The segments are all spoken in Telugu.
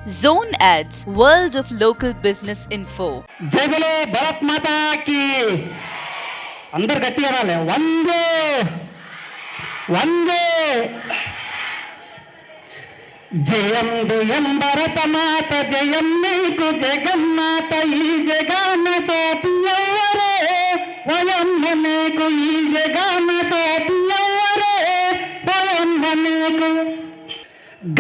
Zone Ads, World of Local Business Info. జై బోలో భారత్ మాతా కి. అందరు గట్టిగా రాలే. వందే వందే. జయం జయం భరత మాత, జయం నీకు జగన్మాత. ఈ జగాన సాటి ఎవ్వరే, వయమ్మ నీకు. ఈ జగాన సాటి ఎవ్వరే, వయమ్మ నీకు.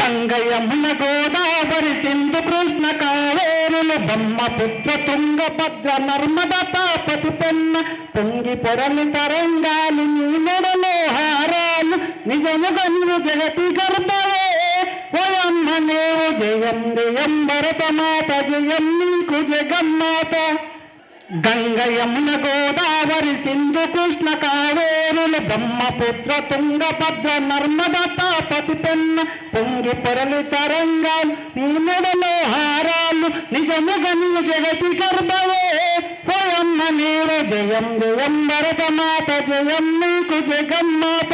గంగ యమున గోదావరి సింధు కృష్ణ కావేరులు, బ్రహ్మపుత్ర తుంగభద్ర నర్మద తాపతి పెన్న. పొంగి పొరలి తరంగాలు, నీ మెడలో హారాలు. నిజముగా నీవు జగతి గర్భవే, వయమ్మ నీవు. జయం జయం భరతమాత, జయం నీకు జగన్మాత. గంగ యమున గోదావరి సింధు కృష్ణ కావేరులు, బ్రహ్మపుత్ర తుంగభద్ర నర్మద తాపతి పెన్న. పొంగి పొరలి తరంగాలు, నీ మెడలో హారాలు. నిజముగా నీవు జగతి గర్భవే, వయమ్మ నీవు. జయం జయం భరతమాత, జయం నీకు జగన్మాత.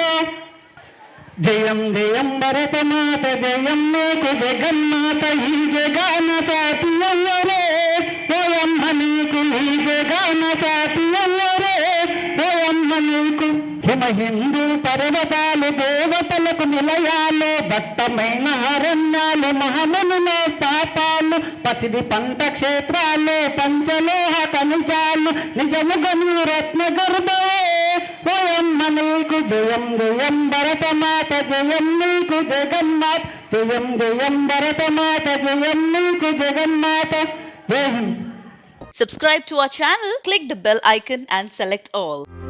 జయం జయం భరతమాత, జయం నీకు జగన్మాత. ఈ జగాన సాటి ఎవ్వరే, వయమ్మ నీకు. ఈ జగాన సాటి ఎవ్వరే, వయమ్మ నీకు. హిమ హిందూ పర్వతాలు దేవతలకు నిలయాలు, దట్టమైన అరణ్యాలు మహమునుల పాపాలు. పసిడి పంట క్షేత్రాలు, పంచలోహ ఖనిజాలు. నిజముగా నీవు రత్న గర్భవే, వయమ్మ నీకు. జయం జయం భరతమాత, జయం నీకు జగన్మాత. జయం జయం భరతమాత, జయం నీకు జగన్మాత. జై Hind. Subscribe to our channel, click the bell icon and select all.